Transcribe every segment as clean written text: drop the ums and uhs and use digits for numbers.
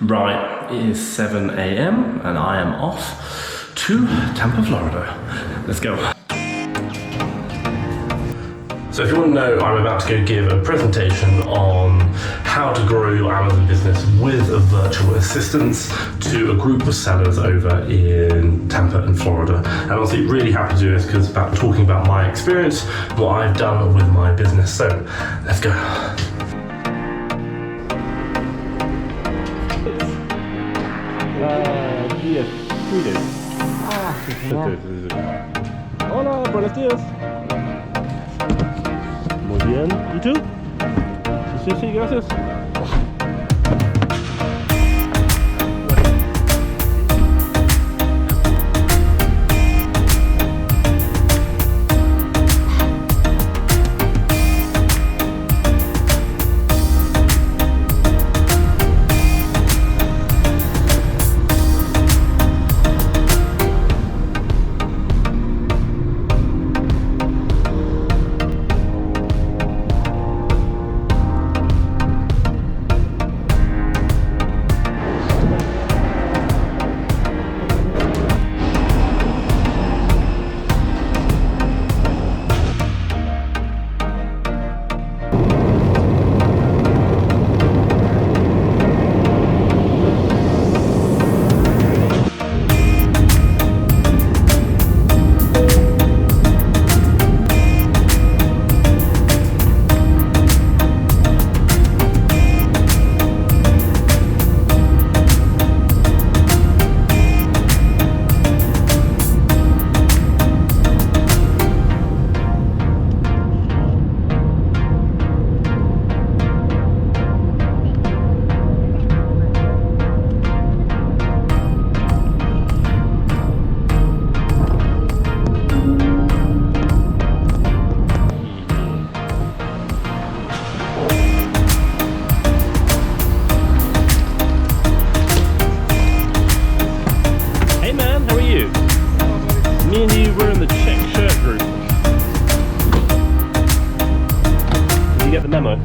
Right, it is 7 a.m. and I am off to Tampa, Florida. Let's go. So if you want to know, I'm about to go give a presentation on how to grow your Amazon business with a virtual assistant to a group of sellers over in Tampa and Florida. And honestly, really happy to do this because it's about talking about my experience, what I've done with my business. So let's go. Días, Sweden. Hola, buenos días. Muy bien. ¿Y tú? Sí, gracias. Me and you were in the check shirt group. Did you get the memo?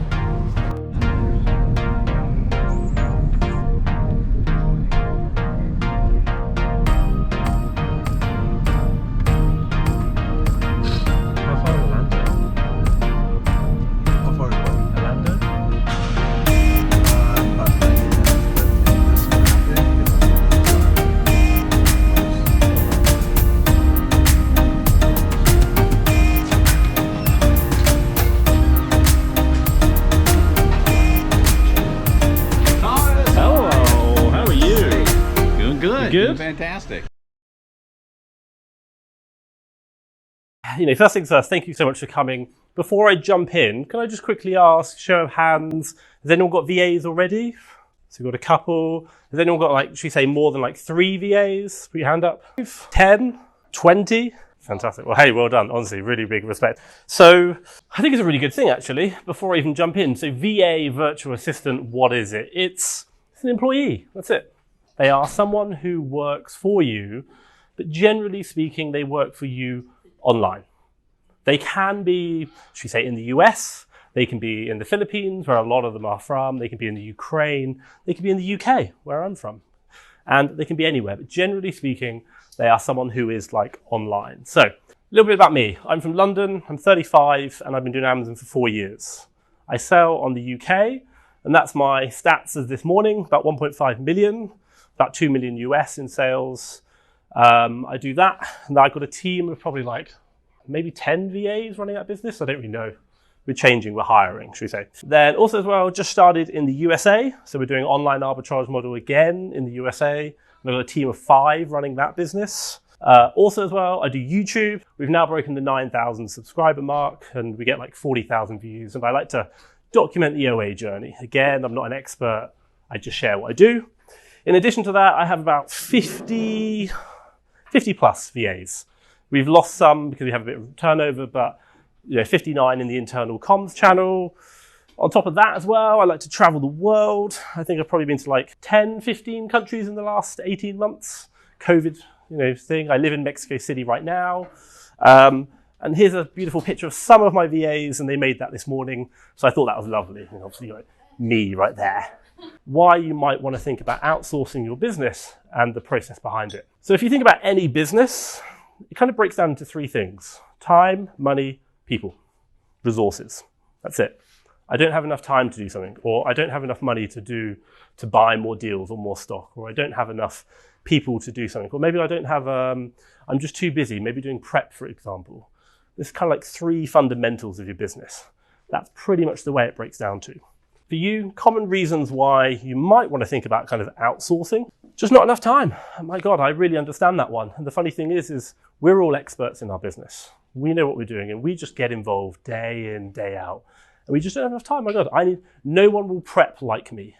How far is Orlando? How far is what? Orlando? About 90 minutes, but in this traffic, Good. Good? Fantastic. First things first, thank you so much for coming. Before I jump in, can I just quickly ask, show of hands, has anyone got VAs already? So we've got a couple. Has anyone got, should we say more than 3 VAs? Put your hand up. 10? 20? Fantastic. Well, hey, well done. Honestly, really big respect. So I think it's a really good thing, actually, before I even jump in. So VA, virtual assistant, what is it? It's an employee. That's it. They are someone who works for you, but generally speaking, they work for you online. They can be, should we say, in the US, they can be in the Philippines, where a lot of them are from, they can be in the Ukraine, they can be in the UK, where I'm from, and they can be anywhere, but generally speaking, they are someone who is online. So, a little bit about me. I'm from London, I'm 35, and I've been doing Amazon for 4 years. I sell on the UK, and that's my stats as this morning, about 1.5 million. About 2 million US in sales. I do that, and I've got a team of probably maybe 10 VAs running that business. I don't really know. We're changing, we're hiring, should we say. Then also as well, just started in the USA. So we're doing online arbitrage model again in the USA. And I've got a team of 5 running that business. Also as well, I do YouTube. We've now broken the 9,000 subscriber mark, and we get 40,000 views. And I like to document the OA journey. Again, I'm not an expert. I just share what I do. In addition to that, I have about 50 plus VAs. We've lost some because we have a bit of turnover, but 59 in the internal comms channel. On top of that as well, I like to travel the world. I think I've probably been to 10, 15 countries in the last 18 months. COVID, thing. I live in Mexico City right now. And here's a beautiful picture of some of my VAs, and they made that this morning. So I thought that was lovely. And obviously, me right there. why you might want to think about outsourcing your business and the process behind it. So if you think about any business, it kind of breaks down into three things: time, money, people, resources. That's it. I don't have enough time to do something, or I don't have enough money to buy more deals or more stock, or I don't have enough people to do something, or maybe I don't have, I'm just too busy, maybe doing prep, for example. There's kind of like three fundamentals of your business. That's pretty much the way it breaks down to. For you, common reasons why you might want to think about kind of outsourcing: just not enough time. Oh my God, I really understand that one. And the funny thing is we're all experts in our business. We know what we're doing and we just get involved day in, day out. And we just don't have enough time. My God, no one will prep like me.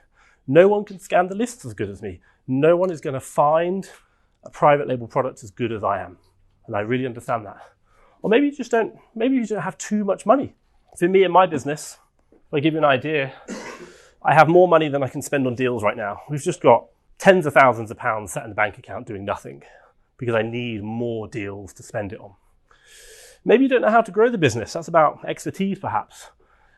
No one can scan the lists as good as me. No one is going to find a private label product as good as I am. And I really understand that. Or maybe you don't have too much money. For me in my business, if I give you an idea, I have more money than I can spend on deals right now. We've just got tens of thousands of pounds sat in the bank account doing nothing because I need more deals to spend it on. Maybe you don't know how to grow the business. That's about expertise perhaps.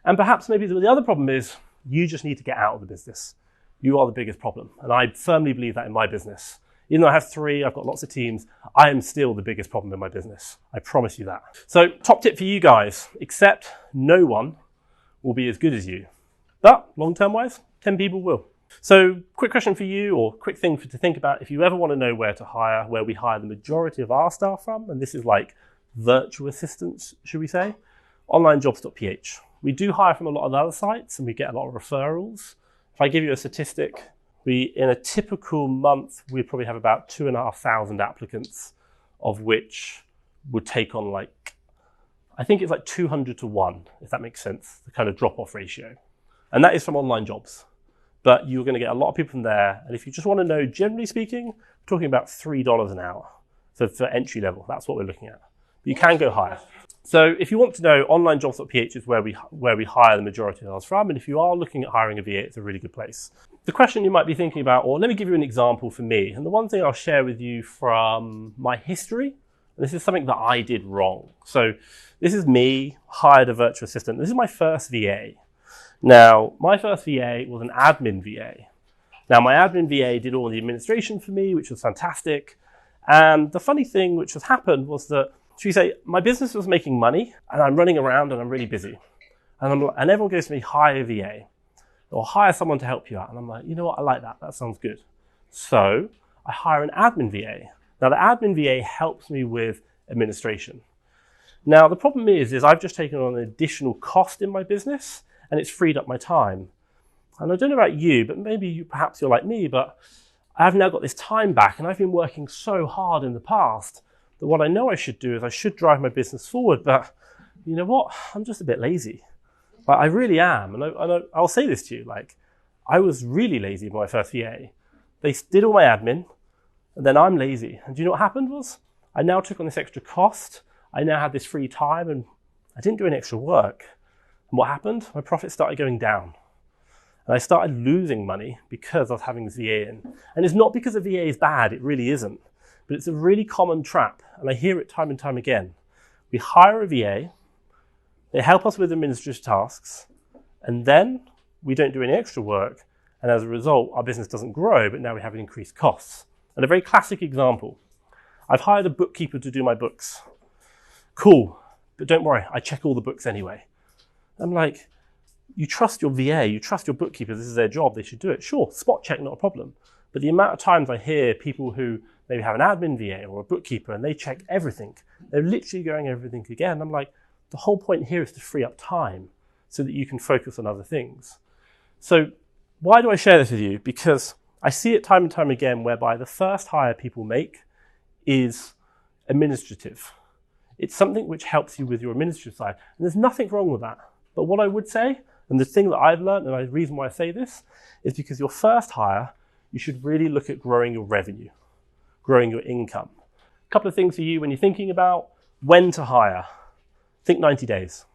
And perhaps maybe the other problem is you just need to get out of the business. You are the biggest problem. And I firmly believe that in my business. Even though I have three, I've got lots of teams, I am still the biggest problem in my business. I promise you that. So top tip for you guys: accept no one will be as good as you. But long-term wise, 10 people will. So quick question for you, or quick thing to think about: if you ever want to know where to hire, where we hire the majority of our staff from, and this is like virtual assistants, should we say, onlinejobs.ph. We do hire from a lot of other sites and we get a lot of referrals. If I give you a statistic, in a typical month, we probably have about 2,500 applicants, of which would take on I think it's like 200 to 1, if that makes sense, the kind of drop-off ratio. And that is from online jobs. But you're going to get a lot of people from there. And if you just want to know, generally speaking, we're talking about $3 an hour. So for entry level, that's what we're looking at. But you can go higher. So if you want to know, onlinejobs.ph is where we hire the majority of ours from. And if you are looking at hiring a VA, it's a really good place. The question you might be thinking about, or let me give you an example for me. And the one thing I'll share with you from my history, and this is something that I did wrong. So this is me, hired a virtual assistant. This is my first VA. Now, my first VA was an admin VA. Now, my admin VA did all the administration for me, which was fantastic. And the funny thing which has happened was that, should we say, my business was making money and I'm running around and I'm really busy. And everyone goes to me, hire a VA or hire someone to help you out. And I'm like, you know what? I like that. That sounds good. So I hire an admin VA. Now the admin VA helps me with administration. Now the problem is I've just taken on an additional cost in my business and it's freed up my time. And I don't know about you, but maybe perhaps you're like me, but I've now got this time back and I've been working so hard in the past that what I know I should do is I should drive my business forward, but you know what? I'm just a bit lazy. Like, I really am. And I'll say this to you, I was really lazy in my first VA. They did all my admin and then I'm lazy. And do you know what happened was I now took on this extra cost. I now had this free time and I didn't do any extra work. And what happened? My profits started going down. And I started losing money because I was having this VA in. And it's not because a VA is bad, it really isn't. But it's a really common trap, and I hear it time and time again. We hire a VA, they help us with administrative tasks, and then we don't do any extra work, and as a result, our business doesn't grow, but now we have increased costs. And a very classic example, I've hired a bookkeeper to do my books. Cool, but don't worry, I check all the books anyway. I'm like, you trust your VA, you trust your bookkeeper, this is their job, they should do it. Sure, spot check, not a problem. But the amount of times I hear people who maybe have an admin VA or a bookkeeper and they check everything, they're literally going everything again. I'm like, the whole point here is to free up time so that you can focus on other things. So why do I share this with you? Because I see it time and time again whereby the first hire people make is administrative. It's something which helps you with your administrative side. And there's nothing wrong with that. But what I would say, and the thing that I've learned, and the reason why I say this, is because your first hire, you should really look at growing your revenue, growing your income. A couple of things for you when you're thinking about when to hire. Think 90 days.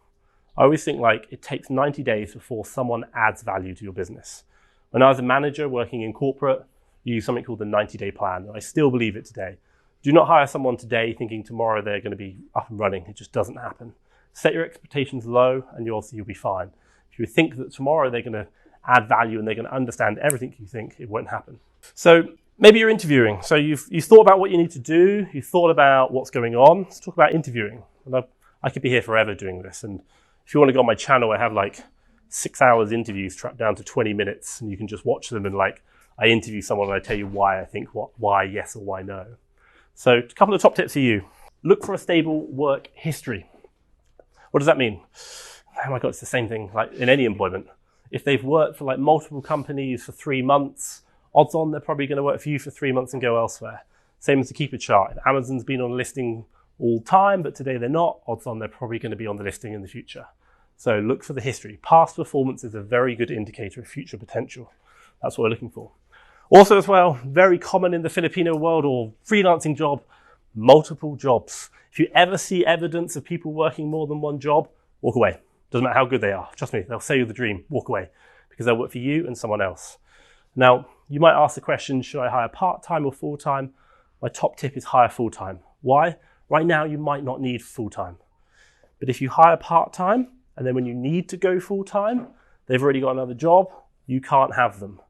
I always think it takes 90 days before someone adds value to your business. When I was a manager working in corporate, you use something called the 90-day plan, and I still believe it today. Do not hire someone today thinking tomorrow they're going to be up and running. It just doesn't happen. Set your expectations low and you'll be fine. If you think that tomorrow they're going to add value and they're going to understand everything you think, it won't happen. So maybe you're interviewing. So you've thought about what you need to do. You've thought about what's going on. Let's talk about interviewing. And I could be here forever doing this. And if you want to go on my channel, I have like 6 hours interviews trapped down to 20 minutes, and you can just watch them and like I interview someone and I tell you why I think why yes or why no. So a couple of top tips for you. Look for a stable work history. What does that mean? Oh my God, it's the same thing like in any employment. If they've worked for like multiple companies for 3 months, odds on they're probably going to work for you for 3 months and go elsewhere. Same as the keeper chart. If Amazon's been on a listing all time, but today they're not, odds on they're probably going to be on the listing in the future. So look for the history. Past performance is a very good indicator of future potential. That's what we're looking for. Also as well, very common in the Filipino world or freelancing job, multiple jobs. If you ever see evidence of people working more than one job, walk away. Doesn't matter how good they are. Trust me, they'll sell you the dream. Walk away because they'll work for you and someone else. Now, you might ask the question, should I hire part-time or full-time? My top tip is hire full-time. Why? Right now, you might not need full-time. But if you hire part-time, and then when you need to go full-time, they've already got another job, you can't have them.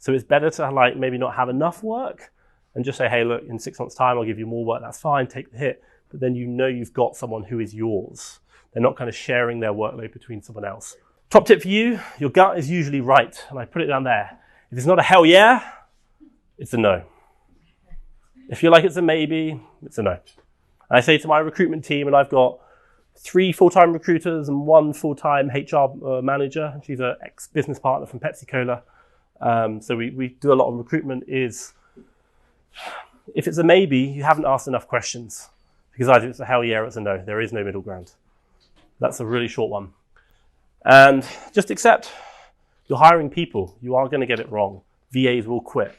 So it's better to like maybe not have enough work and just say, hey, look, in 6 months' time, I'll give you more work. That's fine, take the hit. But then you know you've got someone who is yours. They're not kind of sharing their workload between someone else. Top tip for you, your gut is usually right. And I put it down there. If it's not a hell yeah, it's a no. If you like it's a maybe, it's a no. And I say to my recruitment team, and I've got 3 full-time recruiters and 1 full-time HR manager. She's an ex-business partner from Pepsi-Cola. So we do a lot of recruitment is, if it's a maybe, you haven't asked enough questions. Because either it's a hell yeah or it's a no. There is no middle ground. That's a really short one. And just accept you're hiring people. You are going to get it wrong. VAs will quit.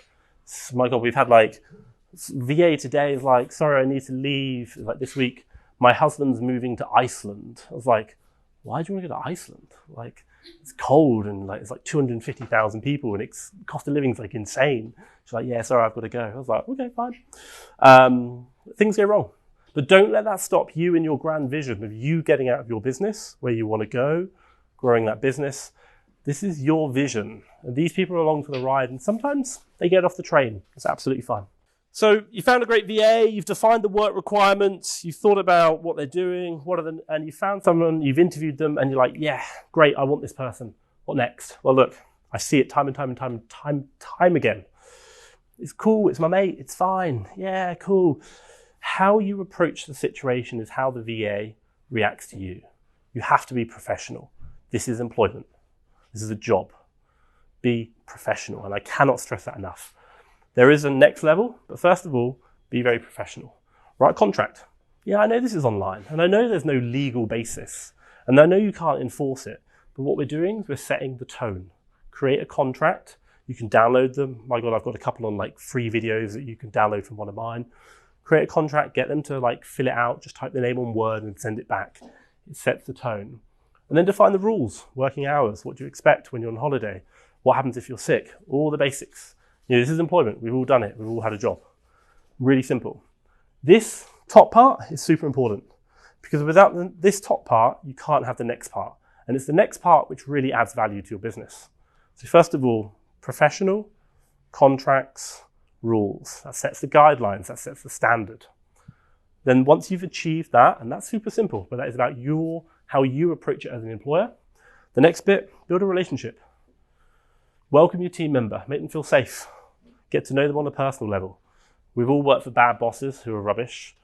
My God, we've had like, VA today is like, sorry, I need to leave. Like this week, my husband's moving to Iceland. I was like, why do you want to go to Iceland? Like, it's cold and like it's like 250,000 people and it's cost of living is like insane. She's like, yeah, sorry, I've got to go. I was like, okay, fine. Things go wrong. But don't let that stop you in your grand vision of you getting out of your business, where you want to go, growing that business. This is your vision. And these people are along for the ride and sometimes they get off the train. It's absolutely fine. So you found a great VA, you've defined the work requirements, you've thought about what they're doing, and you found someone, you've interviewed them, and you're like, yeah, great, I want this person. What next? Well, look, I see it time and time again. It's cool, it's my mate, it's fine, yeah, cool. How you approach the situation is how the VA reacts to you. You have to be professional. This is employment. This is a job. Be professional, and I cannot stress that enough. There is a next level, but first of all, be very professional. Write a contract. Yeah, I know this is online, and I know there's no legal basis, and I know you can't enforce it, but what we're doing is we're setting the tone. Create a contract. You can download them. My God, I've got a couple on like free videos that you can download from one of mine. Create a contract, get them to like fill it out, just type the name on Word and send it back. It sets the tone. And then define the rules, working hours, what do you expect when you're on holiday? What happens if you're sick? All the basics. You know, this is employment. We've all done it. We've all had a job. Really simple. This top part is super important because without this top part, you can't have the next part. And it's the next part which really adds value to your business. So first of all, professional, contracts, rules. That sets the guidelines. That sets the standard. Then once you've achieved that, and that's super simple, but that is about how you approach it as an employer. The next bit, build a relationship. Welcome your team member. Make them feel safe. Get to know them on a personal level. We've all worked for bad bosses who are rubbish.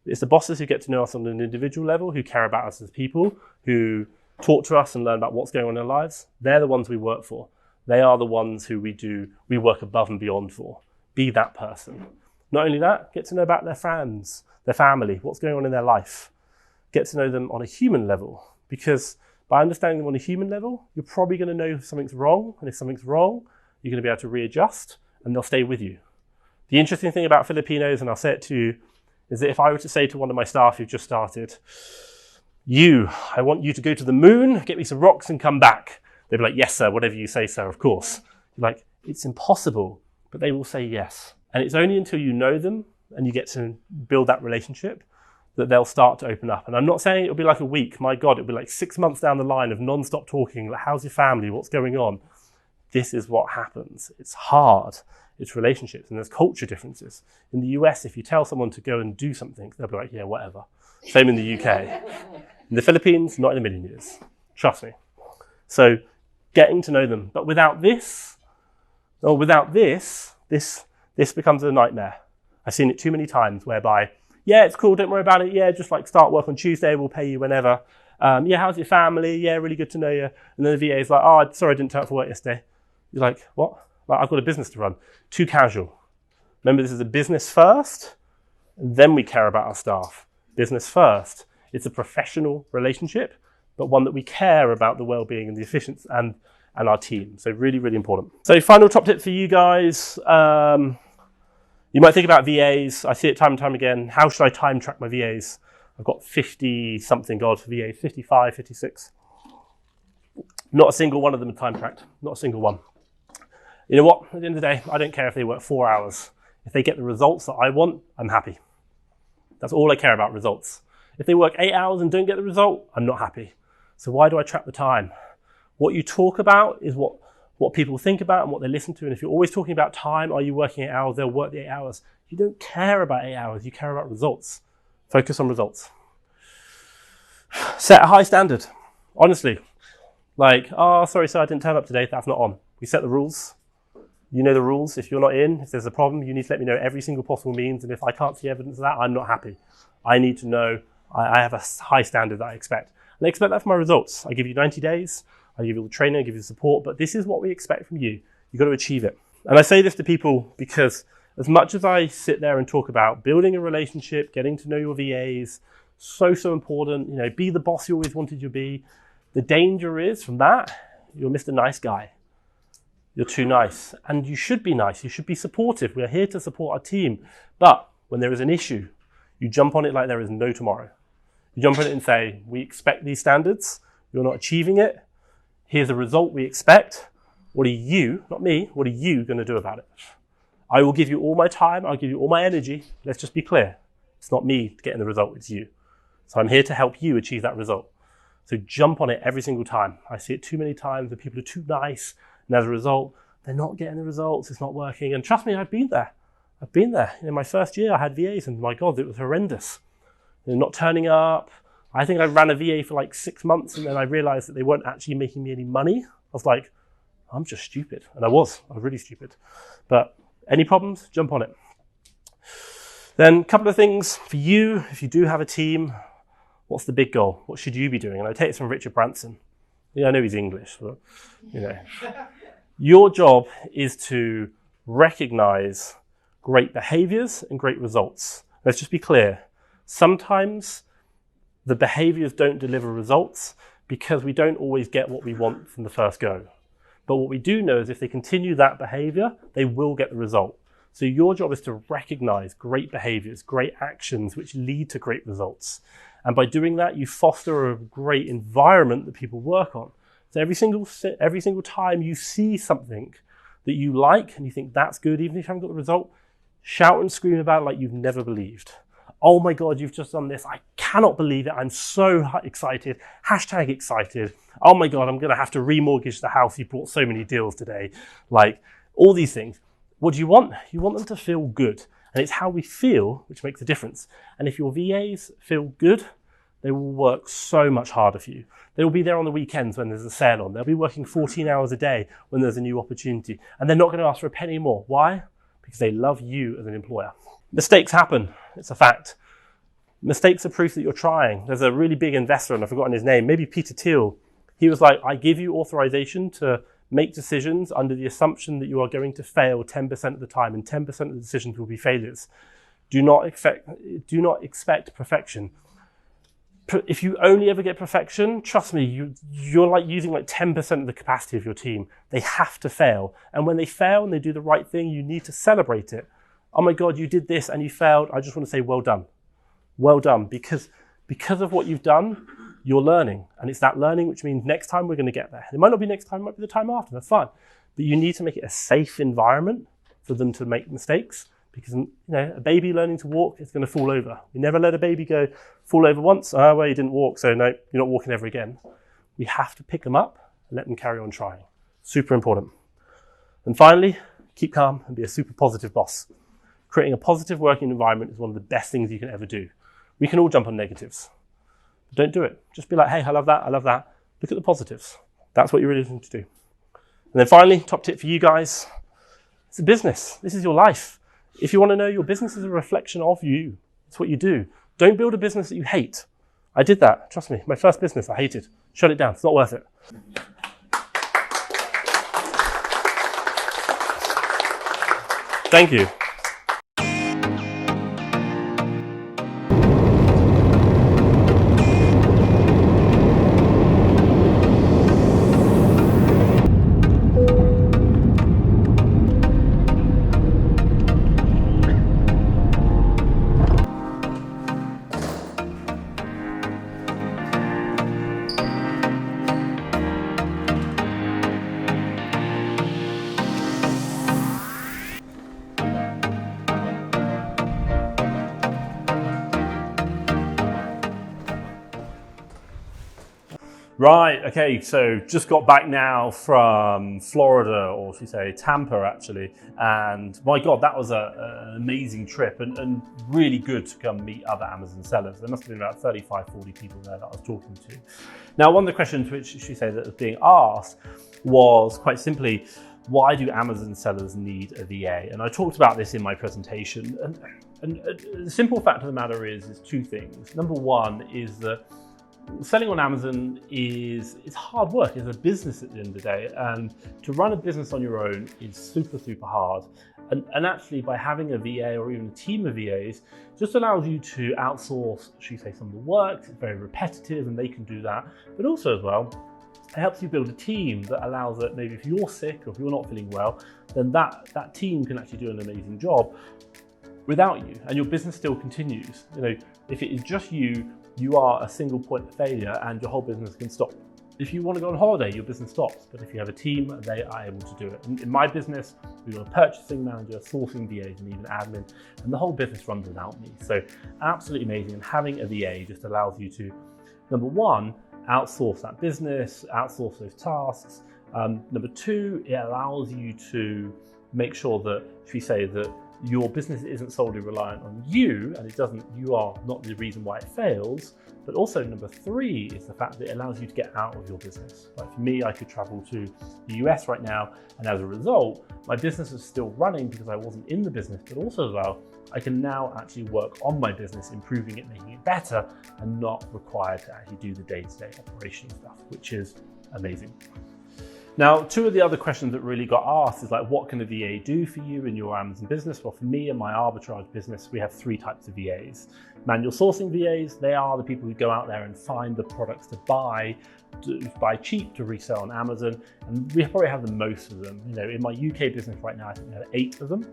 It's the bosses who get to know us on an individual level, who care about us as people, who talk to us and learn about what's going on in our lives. They're the ones we work for. They are the ones who we work above and beyond for. Be that person. Not only that, get to know about their friends, their family, what's going on in their life. Get to know them on a human level, because by understanding them on a human level, you're probably going to know if something's wrong, and if something's wrong, you're going to be able to readjust, and they'll stay with you. The interesting thing about Filipinos, and I'll say it to you, is that if I were to say to one of my staff who've just started, I want you to go to the moon, get me some rocks and come back. They'd be like, yes, sir, whatever you say, sir, of course. You're like, it's impossible, but they will say yes. And it's only until you know them and you get to build that relationship that they'll start to open up. And I'm not saying it'll be like a week. My God, it'll be like 6 months down the line of non-stop talking. Like, how's your family? What's going on? this is what happens. It's hard. It's relationships, and there's culture differences. In the US, if you tell someone to go and do something, they'll be like, yeah, whatever. Same in the UK. In the Philippines, not in a million years. Trust me. So getting to know them. But without this, this becomes a nightmare. I've seen it too many times whereby, yeah, it's cool, don't worry about it. Yeah, just like start work on Tuesday, we'll pay you whenever. Yeah, how's your family? Yeah, really good to know you. And then the VA is like, oh, sorry, I didn't turn up for work yesterday. You're like, what? Like, I've got a business to run. Too casual. Remember, this is a business first, and then we care about our staff. Business first. It's a professional relationship, but one that we care about the well-being and the efficiency and our team. So really, really important. So final top tip for you guys. You might think about VAs. I see it time and time again. How should I time track my VAs? I've got 50 something odd for VAs, 55, 56. Not a single one of them are time tracked. Not a single one. You know what? At the end of the day, I don't care if they work 4 hours. If they get the results that I want, I'm happy. That's all I care about, results. If they work 8 hours and don't get the result, I'm not happy. So why do I track the time? What you talk about is what people think about and what they listen to. And if you're always talking about time, are you working 8 hours? They'll work the 8 hours. You don't care about 8 hours. You care about results. Focus on results. Set a high standard. Honestly. Like, oh, sorry, sir, I didn't turn up today. That's not on. We set the rules. You know the rules. If you're not in, if there's a problem, you need to let me know every single possible means. And if I can't see evidence of that, I'm not happy. I need to know I have a high standard that I expect. And I expect that for my results. I give you 90 days. I give you the training, I give you the support, but this is what we expect from you. You've got to achieve it. And I say this to people because as much as I sit there and talk about building a relationship, getting to know your VAs, so important, be the boss you always wanted you to be. The danger is from that, you're Mr. Nice Guy. You're too nice. And you should be nice. You should be supportive. We're here to support our team. But when there is an issue, you jump on it like there is no tomorrow. You jump on it and say, we expect these standards. You're not achieving it. Here's the result we expect. What are you, not me, what are you going to do about it? I will give you all my time. I'll give you all my energy. Let's just be clear. It's not me getting the result. It's you. So I'm here to help you achieve that result. So jump on it every single time. I see it too many times where people are too nice. And as a result, they're not getting the results. It's not working. And trust me, I've been there. In my first year, I had VAs and my God, it was horrendous. They're not turning up. I think I ran a VA for like 6 months and then I realized that they weren't actually making me any money. I was like, I'm just stupid. And I was really stupid. But any problems, jump on it. Then a couple of things for you, if you do have a team, what's the big goal? What should you be doing? And I take this from Richard Branson. Yeah, I know he's English, but your job is to recognize great behaviors and great results. Let's just be clear. Sometimes the behaviors don't deliver results because we don't always get what we want from the first go. But what we do know is if they continue that behavior, they will get the result. So your job is to recognize great behaviors, great actions which lead to great results. And by doing that, you foster a great environment that people work on. So every single time you see something that you like and you think that's good, even if you haven't got the result, shout and scream about it like you've never believed. Oh my God, you've just done this. I cannot believe it. I'm so excited. Hashtag excited. Oh my God, I'm going to have to remortgage the house. You brought so many deals today. Like all these things. What do you want? You want them to feel good. And it's how we feel which makes a difference. And if your VAs feel good, they will work so much harder for you. They will be there on the weekends when there's a sale on. They'll be working 14 hours a day when there's a new opportunity. And they're not going to ask for a penny more. Why? Because they love you as an employer. Mistakes happen. It's a fact. Mistakes are proof that you're trying. There's a really big investor, and I've forgotten his name, maybe Peter Thiel. He was like, I give you authorization to make decisions under the assumption that you are going to fail 10% of the time, and 10% of the decisions will be failures. Do not expect perfection. If you only ever get perfection, trust me, you're like using like 10% of the capacity of your team. They have to fail. And when they fail and they do the right thing, you need to celebrate it. Oh my God, you did this and you failed. I just want to say, well done. Well done. Because of what you've done, you're learning. And it's that learning which means next time we're going to get there. It might not be next time, it might be the time after. That's fine. But you need to make it a safe environment for them to make mistakes. Because a baby learning to walk is going to fall over. We never let a baby fall over once. Oh, well, you didn't walk, so no, you're not walking ever again. We have to pick them up and let them carry on trying. Super important. And finally, keep calm and be a super positive boss. Creating a positive working environment is one of the best things you can ever do. We can all jump on negatives. But don't do it. Just be like, hey, I love that, I love that. Look at the positives. That's what you really need to do. And then finally, top tip for you guys, it's a business. This is your life. If you want to know, your business is a reflection of you. It's what you do. Don't build a business that you hate. I did that, trust me. My first business, I hated. Shut it down, it's not worth it. Thank you. Right, okay, so just got back now from Florida, or should we say Tampa actually, and my God, that was an amazing trip and really good to come meet other Amazon sellers. There must have been about 35, 40 people there that I was talking to. Now, one of the questions which should we say that was being asked was quite simply, why do Amazon sellers need a VA? And I talked about this in my presentation, and the simple fact of the matter is two things. Number one is that selling on Amazon it's hard work. It's a business at the end of the day, and to run a business on your own is super, super hard. And actually, by having a VA or even a team of VAs, just allows you to outsource, should we say, some of the work. It's very repetitive, and they can do that. But also as well, it helps you build a team that allows that maybe if you're sick or if you're not feeling well, then that team can actually do an amazing job without you, and your business still continues. You know, if it is just you, you are a single point of failure and your whole business can stop. If you want to go on holiday, your business stops. But if you have a team, they are able to do it. In my business, we've got a purchasing manager, sourcing VAs, and even admin, and the whole business runs without me. So absolutely amazing. And having a VA just allows you to, number one, outsource that business, outsource those tasks. Number two, it allows you to make sure that, should we say, that your business isn't solely reliant on you, and you are not the reason why it fails. But also number three is the fact that it allows you to get out of your business. Like for me, I could travel to the US right now, and as a result, my business is still running because I wasn't in the business, but also as well, I can now actually work on my business, improving it, making it better, and not required to actually do the day-to-day operational stuff, which is amazing. Now, two of the other questions that really got asked is like, what can a VA do for you in your Amazon business? Well, for me and my arbitrage business, we have three types of VAs. Manual sourcing VAs, they are the people who go out there and find the products to buy cheap to resell on Amazon. And we probably have the most of them. You know, in my UK business right now, I think we have 8 of them.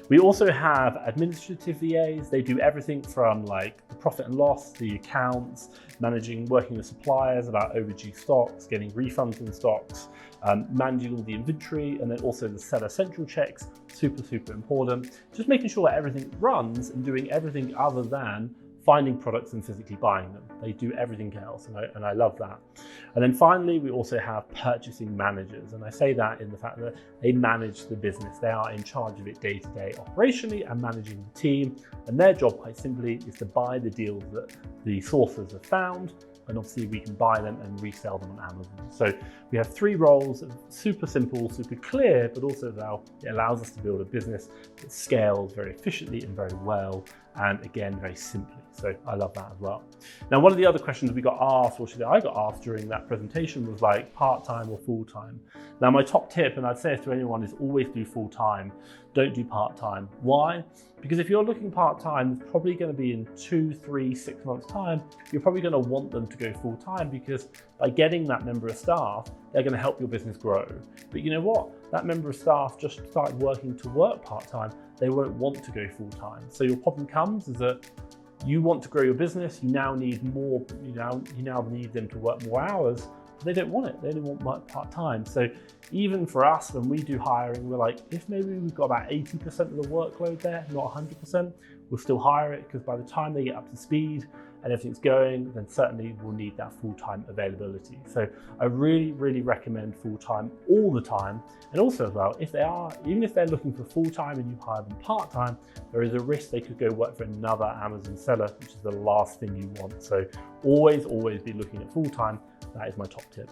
We also have administrative VAs. They do everything from like the profit and loss, the accounts, working with suppliers about overdue stocks, getting refunds in stocks, managing all the inventory, and then also the seller central checks, super, super important. Just making sure that everything runs and doing everything other than finding products and physically buying them. They do everything else, and I love that. And then finally, we also have purchasing managers, and I say that in the fact that they manage the business. They are in charge of it day-to-day operationally and managing the team, and their job quite simply is to buy the deals that the sources have found, and obviously we can buy them and resell them on Amazon. So we have 3 roles, super simple, super clear, but also it allows us to build a business that scales very efficiently and very well, and again, very simply. So I love that as well. Now, one of the other questions we got asked, or should I got asked during that presentation, was like part-time or full-time. Now, my top tip, and I'd say this to anyone, is always do full-time. Don't do part-time. Why? Because if you're looking part-time, it's probably going to be in 2, 3, 6 months' time. You're probably going to want them to go full-time, because by getting that member of staff, they're going to help your business grow. But you know what? That member of staff just started working to work part-time. They won't want to go full-time. So your problem comes is that you want to grow your business. You now need more. You now need them to work more hours. They don't want it. They only want work part-time. So even for us, when we do hiring, we're like, if maybe we've got about 80% of the workload there, not 100%, we'll still hire it, because by the time they get up to speed and everything's going, then certainly we'll need that full-time availability. So I really, really recommend full-time all the time. And also as well, even if they're looking for full-time and you hire them part-time, there is a risk they could go work for another Amazon seller, which is the last thing you want. So always be looking at full-time. That is my top tip.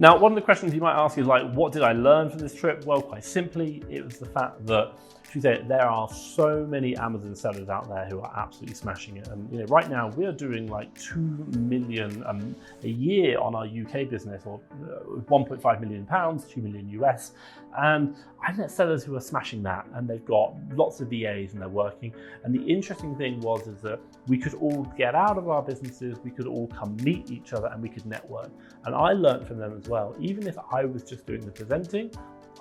Now, one of the questions you might ask is like, what did I learn from this trip? Well, quite simply, it was the fact that there are so many Amazon sellers out there who are absolutely smashing it. And right now we're doing like 2 million a year on our UK business, or 1.5 million pounds, 2 million US. And I met sellers who are smashing that, and they've got lots of VAs and they're working. And the interesting thing is that we could all get out of our businesses, we could all come meet each other, and we could network. And I learned from them as well. Even if I was just doing the presenting,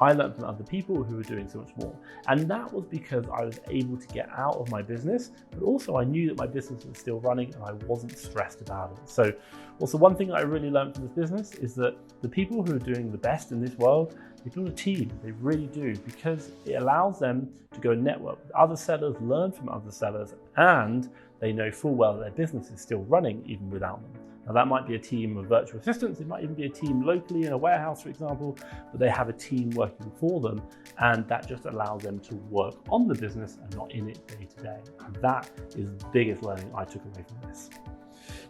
I learned from other people who were doing so much more. And that was because I was able to get out of my business, but also I knew that my business was still running and I wasn't stressed about it. So also one thing that I really learned from this business is that the people who are doing the best in this world, they build a team, they really do, because it allows them to go network with other sellers, learn from other sellers, and they know full well that their business is still running even without them. Now that might be a team of virtual assistants, it might even be a team locally in a warehouse, for example, but they have a team working for them, and that just allows them to work on the business and not in it day to day. And that is the biggest learning I took away from this.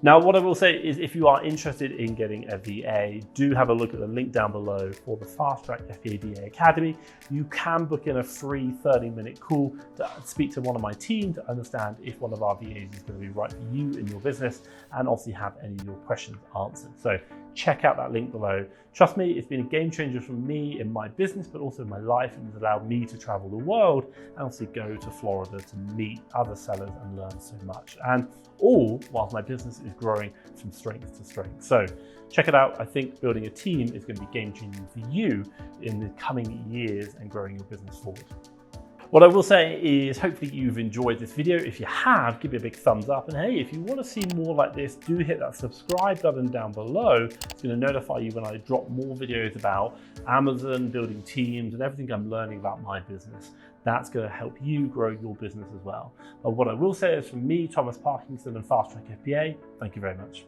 Now, what I will say is if you are interested in getting a VA, do have a look at the link down below for the FastTrackFBA Academy. You can book in a free 30-minute call to speak to one of my team to understand if one of our VAs is going to be right for you in your business, and obviously have any of your questions answered. So check out that link below. Trust me, it's been a game changer for me in my business, but also in my life, and has allowed me to travel the world and obviously go to Florida to meet other sellers and learn so much. And all whilst my business is growing from strength to strength. So check it out. I think building a team is going to be game changing for you in the coming years and growing your business forward. What I will say is hopefully you've enjoyed this video. If you have, give me a big thumbs up. And hey, if you want to see more like this, do hit that subscribe button down below. It's going to notify you when I drop more videos about Amazon, building teams, and everything I'm learning about my business. That's going to help you grow your business as well. But what I will say is from me, Thomas Parkinson, and FastTrackFBA, thank you very much.